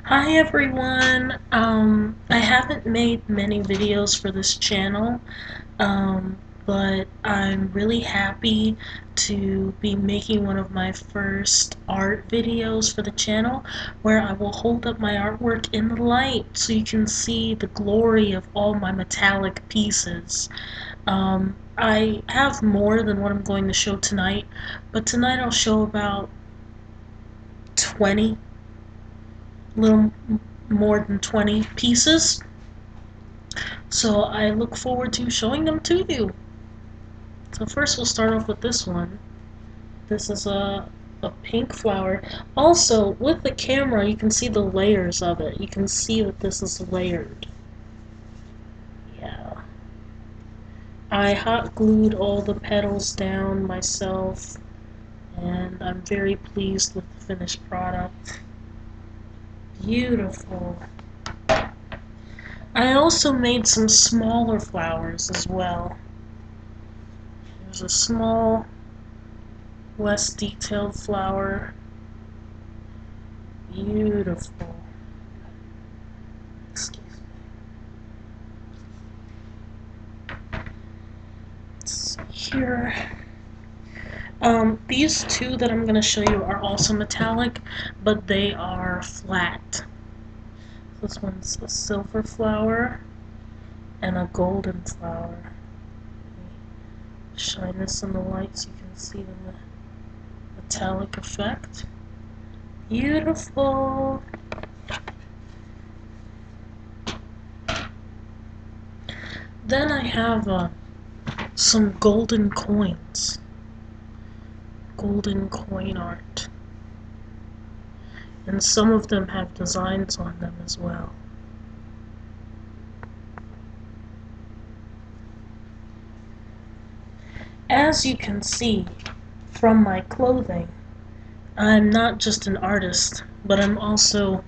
Hi everyone. I haven't made many videos for this channel, but I'm really happy to be making one of my first art videos for the channel where I will hold up my artwork in the light so you can see the glory of all my metallic pieces. I have more than what I'm going to show tonight, but tonight I'll show about 20 little more than 20 pieces. So I look forward to showing them to you. So first we'll start off with this one. This is a pink flower. Also, with the camera you can see the layers of it. You can see that this is layered. Yeah. I hot glued all the petals down myself, and I'm very pleased with the finished product. Beautiful. I also made some smaller flowers as well. There's a small, less detailed flower. Beautiful. Excuse me. Let's see here. These two that I'm going to show you are also metallic, but they are flat. This one's a silver flower and a golden flower. Shine this in the light so you can see the metallic effect. Beautiful. Then I have some golden coins. Golden coin art. And some of them have designs on them as well. As you can see from my clothing, I'm not just an artist, but I'm also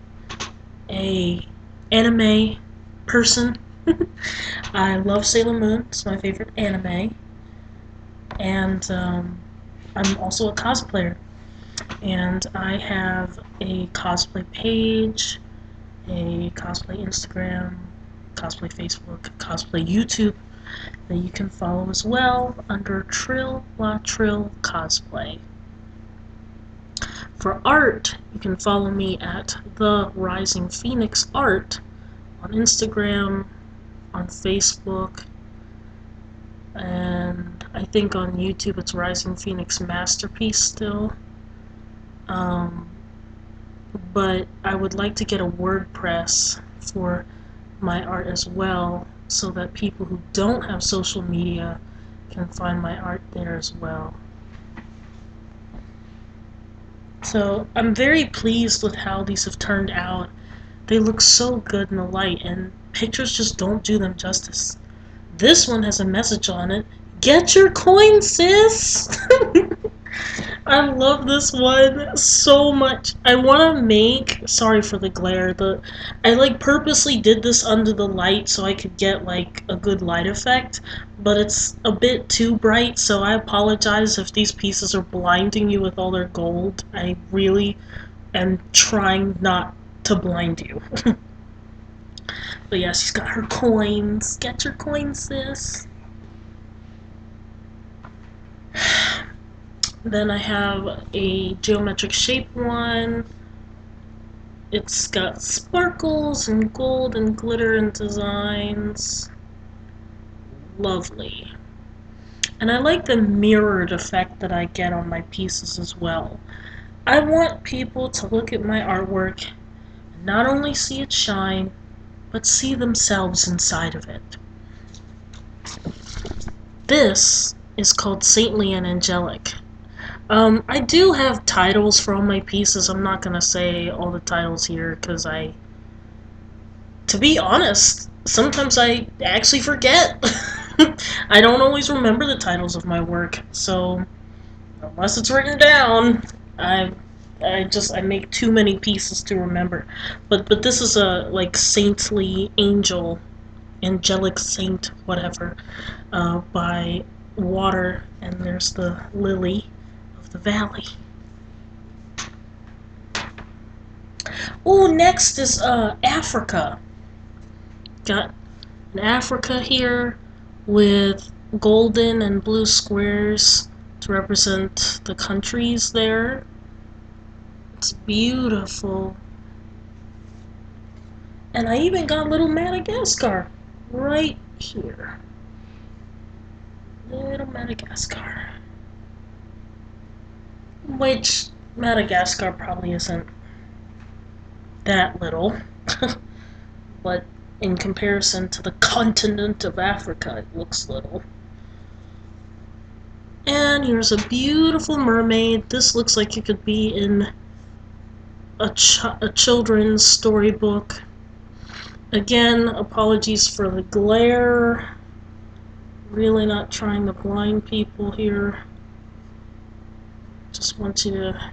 a anime person. I love Sailor Moon, it's my favorite anime, and I'm also a cosplayer. And I have a cosplay page, a cosplay Instagram, cosplay Facebook, cosplay YouTube that you can follow as well under Trill La Trill Cosplay. For art, you can follow me at The Rising Phoenix Art on Instagram, on Facebook, and I think on YouTube it's Rising Phoenix Masterpiece still. But I would like to get a WordPress for my art as well, so that people who don't have social media can find my art there as well. So I'm very pleased with how these have turned out. They look so good in the light, and pictures just don't do them justice. This one has a message on it. Get your coin, sis! I love this one so much. I want to make, sorry for the glare, I like purposely did this under the light so I could get like a good light effect, but it's a bit too bright, so I apologize if these pieces are blinding you with all their gold. I really am trying not to blind you. But yeah, she's got her coins. Get your coins, sis. Then I have a geometric shape one. It's got sparkles and gold and glitter and designs. Lovely. And I like the mirrored effect that I get on my pieces as well. I want people to look at my artwork and not only see it shine, but see themselves inside of it. This is called Saintly and Angelic. I do have titles for all my pieces. I'm not going to say all the titles here because to be honest, sometimes I actually forget. I don't always remember the titles of my work, so unless it's written down, I make too many pieces to remember. But this is a like saintly angel, angelic saint, whatever, by water, and there's the lily of the valley. Oh, next is Africa. Got an Africa here with golden and blue squares to represent the countries there. It's beautiful. And I even got little Madagascar right here. Little Madagascar. Which Madagascar probably isn't that little. But in comparison to the continent of Africa, it looks little. And here's a beautiful mermaid. This looks like it could be in a children's storybook. Again, apologies for the glare. Really not trying to blind people here. Just want you to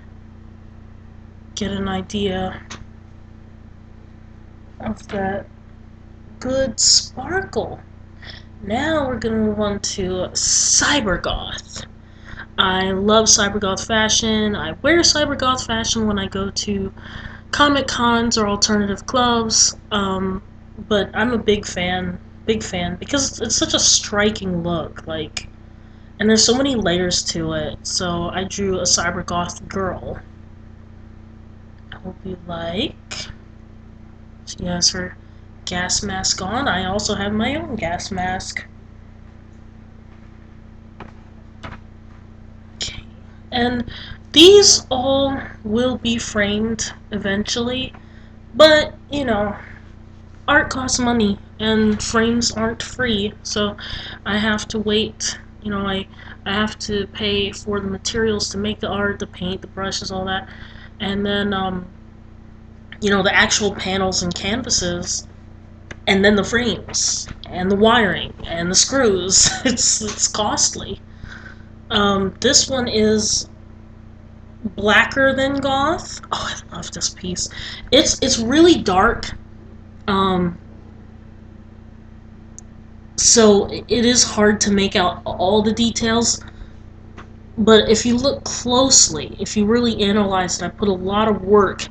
get an idea of that good sparkle. Now we're going to move on to cybergoth. I love cybergoth fashion. I wear cybergoth fashion when I go to comic cons or alternative clubs, but I'm a big fan because it's such a striking look, like, and there's so many layers to it. So I drew a cybergoth girl. I hope you like. She has her gas mask on. I also have my own gas mask. Okay. And these all will be framed eventually, but, you know, art costs money, and frames aren't free, so I have to wait. You know, I have to pay for the materials to make the art, the paint, the brushes, all that, and then, you know, the actual panels and canvases, and then the frames, and the wiring, and the screws. It's costly. This one is blacker than goth. Oh, I love this piece. It's really dark. So it is hard to make out all the details, but if you look closely, if you really analyze it, I put a lot of work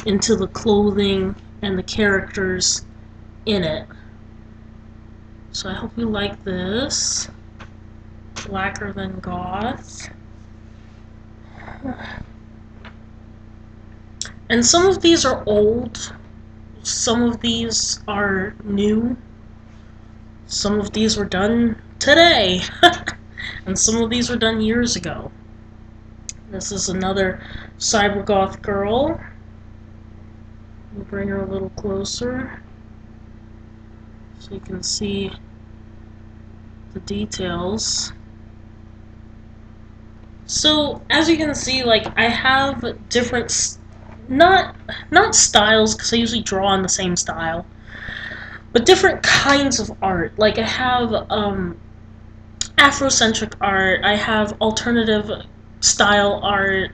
into the clothing and the characters in it. So I hope you like this. Blacker than goth. And some of these are old, some of these are new, some of these were done today, and some of these were done years ago. This is another cybergoth girl. We'll bring her a little closer so you can see the details. So as you can see, like, I have different, not styles, because I usually draw in the same style, but different kinds of art. Like, I have Afrocentric art, I have alternative style art.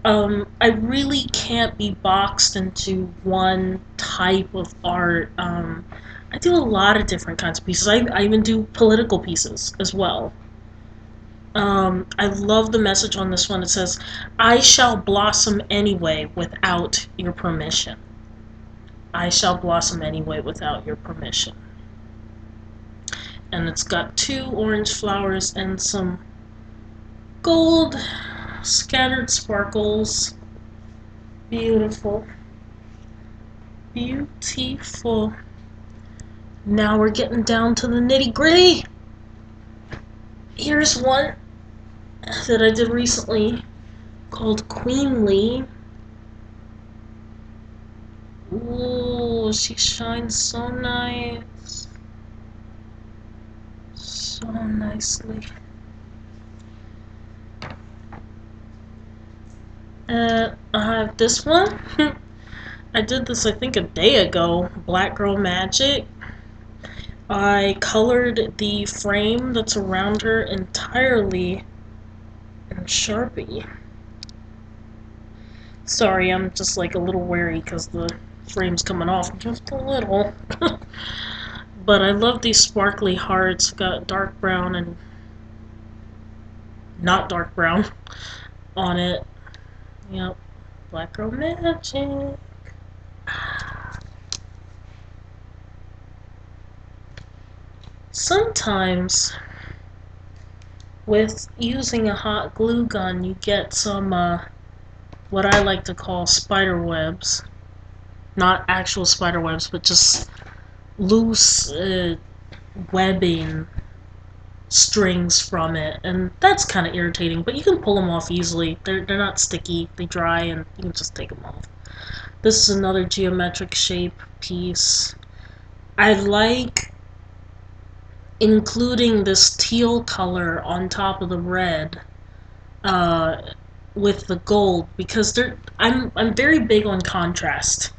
I really can't be boxed into one type of art. I do a lot of different kinds of pieces. I even do political pieces as well. I love the message on this one. It says, "I shall blossom anyway without your permission." I shall blossom anyway without your permission. And it's got 2 orange flowers and some gold scattered sparkles. Beautiful. Beautiful. Now we're getting down to the nitty-gritty. Here's one that I did recently called Queenly. Ooh, she shines so nice. So nicely. I have this one. I did this, I think, a day ago. Black Girl Magic. I colored the frame that's around her entirely in Sharpie. Sorry, I'm just like a little wary because the frame's coming off just a little. But I love these sparkly hearts. Got dark brown and not dark brown on it. Yep. Black Girl Magic. Sometimes with using a hot glue gun, you get some, what I like to call spider webs. Not actual spider webs, but just loose webbing strings from it, and that's kind of irritating, but you can pull them off easily. They're not sticky, they dry, and you can just take them off. This is another geometric shape piece. I like including this teal color on top of the red uh, with the gold because I'm very big on contrast.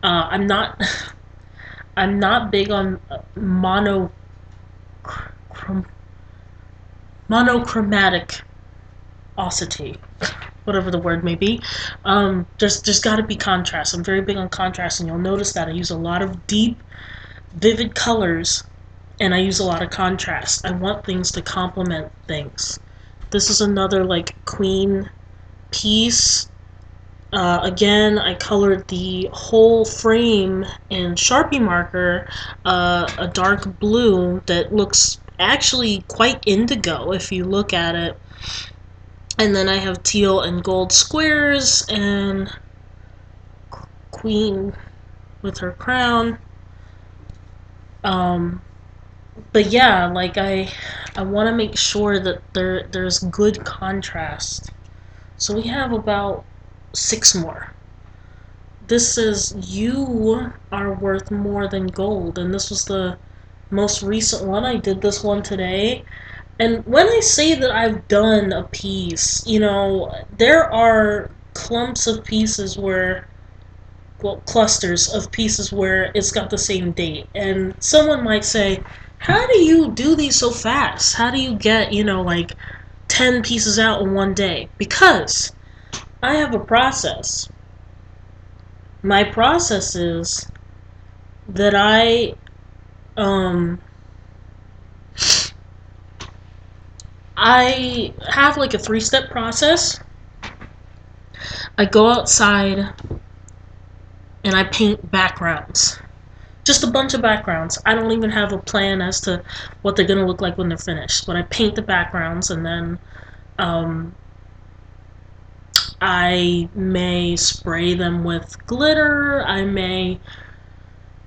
I'm not I'm not big on monochromatic osity, whatever the word may be. There's got to be contrast. I'm very big on contrast, and you'll notice that I use a lot of deep, vivid colors, and I use a lot of contrast. I want things to complement things. This is another like queen piece. Again, I colored the whole frame in Sharpie marker, a dark blue that looks actually quite indigo if you look at it. And then I have teal and gold squares and queen with her crown. But yeah, like I want to make sure that there's good contrast. So we have about 6 more. This says you are worth more than gold, and this was the most recent one. I did this one today. And when I say that I've done a piece, you know, there are clumps of pieces where, well, clusters of pieces where it's got the same date. And someone might say, how do you do these so fast? How do you get, you know, like 10 pieces out in one day? Because I have a process. My process is that I have like a 3-step process. I go outside and I paint backgrounds. Just a bunch of backgrounds. I don't even have a plan as to what they're going to look like when they're finished. But I paint the backgrounds, and then I may spray them with glitter. I may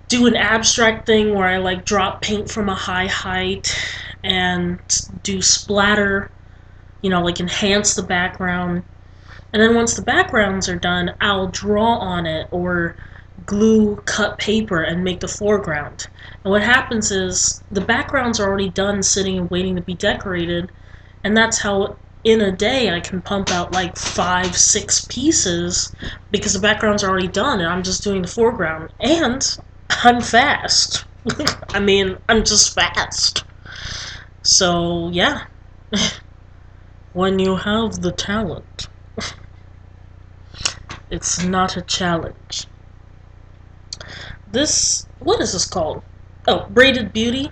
do an abstract thing where I like drop paint from a high height and do splatter, you know, like enhance the background. And then once the backgrounds are done, I'll draw on it or glue cut paper and make the foreground. And what happens is the backgrounds are already done sitting and waiting to be decorated, and that's how in a day I can pump out like 5, 6 pieces because the backgrounds are already done and I'm just doing the foreground. And I'm fast. I mean, I'm just fast. So, yeah. When you have the talent, it's not a challenge. This, what is this called? Oh, Braided Beauty.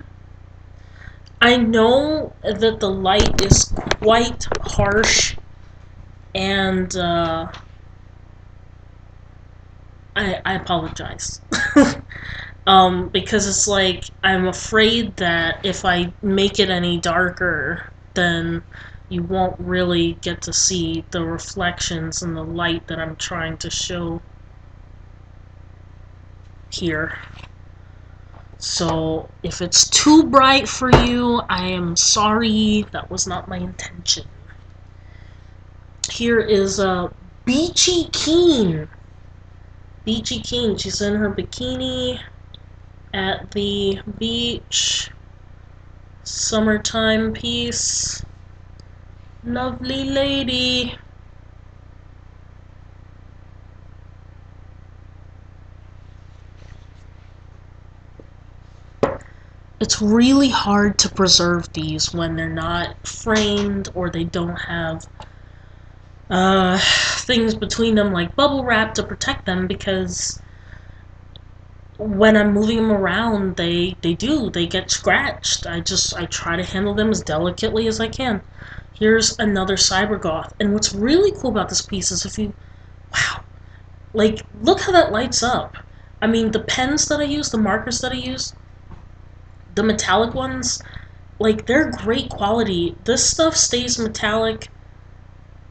I know that the light is quite harsh, and I apologize. Because it's like, I'm afraid that if I make it any darker, then you won't really get to see the reflections and the light that I'm trying to show here. So if it's too bright for you, I am sorry. That was not my intention. Here is Beachy Keen. Beachy Keen. She's in her bikini at the beach. Summertime piece. Lovely lady. It's really hard to preserve these when they're not framed or they don't have things between them like bubble wrap to protect them, because when I'm moving them around, they get scratched. I try to handle them as delicately as I can. Here's another cybergoth, and what's really cool about this piece is if you, wow, like, look how that lights up. I mean, the pens that I use, the markers that I use, The metallic ones, like, they're great quality. This stuff stays metallic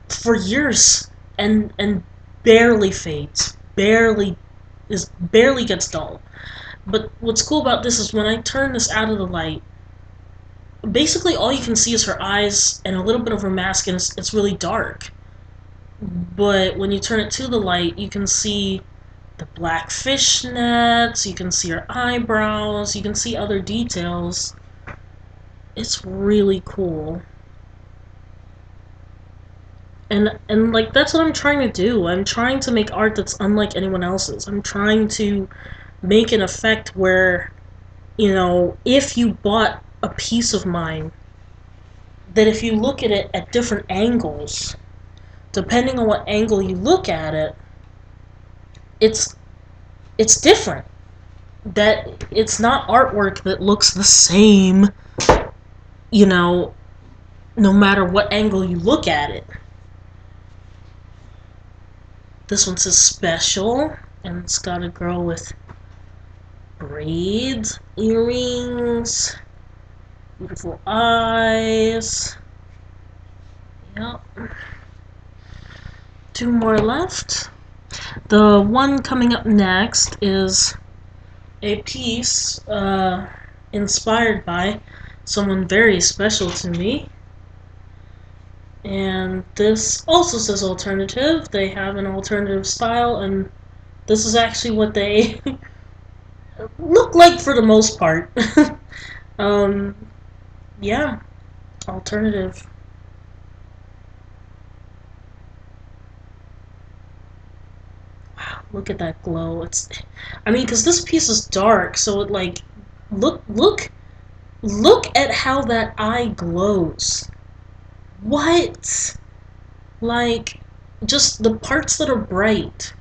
for years and barely fades. Barely gets dull. But what's cool about this is when I turn this out of the light, basically all you can see is her eyes and a little bit of her mask, and it's really dark. But when you turn it to the light, you can see the black fishnets, you can see her eyebrows, you can see other details. It's really cool. And like, that's what I'm trying to do. I'm trying to make art that's unlike anyone else's. I'm trying to make an effect where, if you bought a piece of mine, that if you look at it at different angles, depending on what angle you look at it, it's it's different. That it's not artwork that looks the same, you know, no matter what angle you look at it. This one says special, and it's got a girl with braids, earrings, beautiful eyes. Yep. Two more left. The one coming up next is a piece inspired by someone very special to me. And this also says alternative. They have an alternative style, and this is actually what they look like for the most part. um, yeah, alternative. Wow, look at that glow. I mean, because this piece is dark, so it like, look at how that eye glows. What? Like, just the parts that are bright.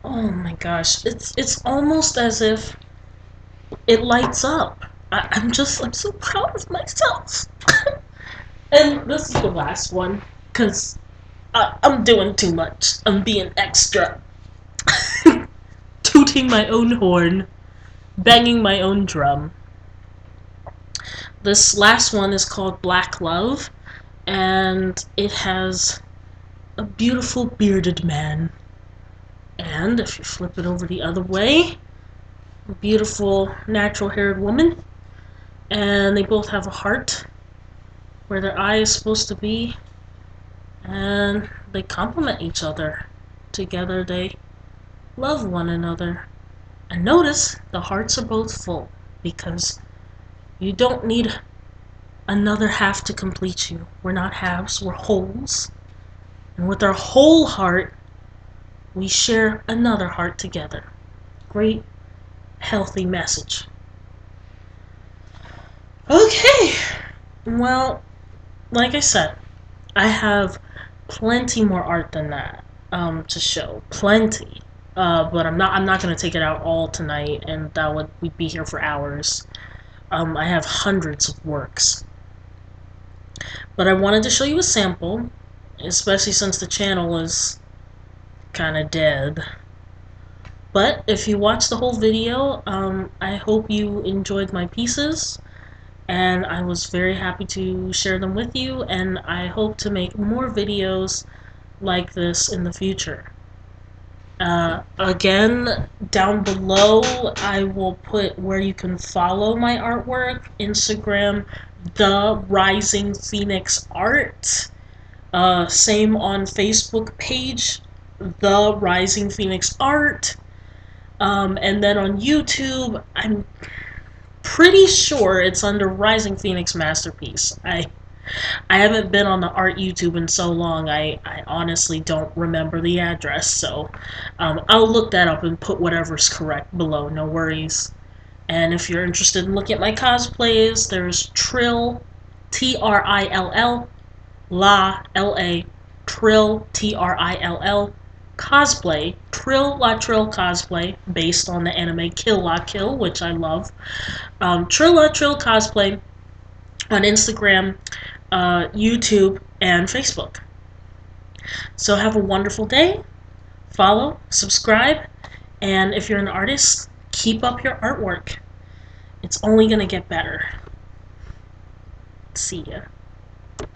Oh my gosh, it's almost as if it lights up. I'm so proud of myself. And this is the last one, because I'm doing too much. I'm being extra. Tooting my own horn, banging my own drum. This last one is called Black Love, and it has a beautiful bearded man. And if you flip it over the other way, a beautiful natural haired woman. And they both have a heart where their eye is supposed to be, and they complement each other. Together they love one another. And notice the hearts are both full, because you don't need another half to complete you. We're not halves, we're wholes. And with our whole heart, we share another heart together. Great, healthy message. Okay, well, like I said, I have plenty more art than that to show. Plenty. But I'm not gonna take it out all tonight, and we'd be here for hours. I have hundreds of works. But I wanted to show you a sample, especially since the channel is kinda dead. But if you watch the whole video, I hope you enjoyed my pieces, and I was very happy to share them with you, and I hope to make more videos like this in the future. Again, down below, I will put where you can follow my artwork. Instagram, The Rising Phoenix Art. Same on Facebook page, The Rising Phoenix Art. And then on YouTube, I'm pretty sure it's under Rising Phoenix Masterpiece. I haven't been on the art YouTube in so long, I honestly don't remember the address, so I'll look that up and put whatever's correct below, no worries. And if you're interested in looking at my cosplays, there's Trill, Trill, La, L-A, Trill, Trill, cosplay, Trill La Trill cosplay, based on the anime Kill La Kill, which I love. Trill La Trill cosplay on Instagram, YouTube, and Facebook. So have a wonderful day. Follow, subscribe, and if you're an artist, keep up your artwork. It's It's only gonna get better. See ya.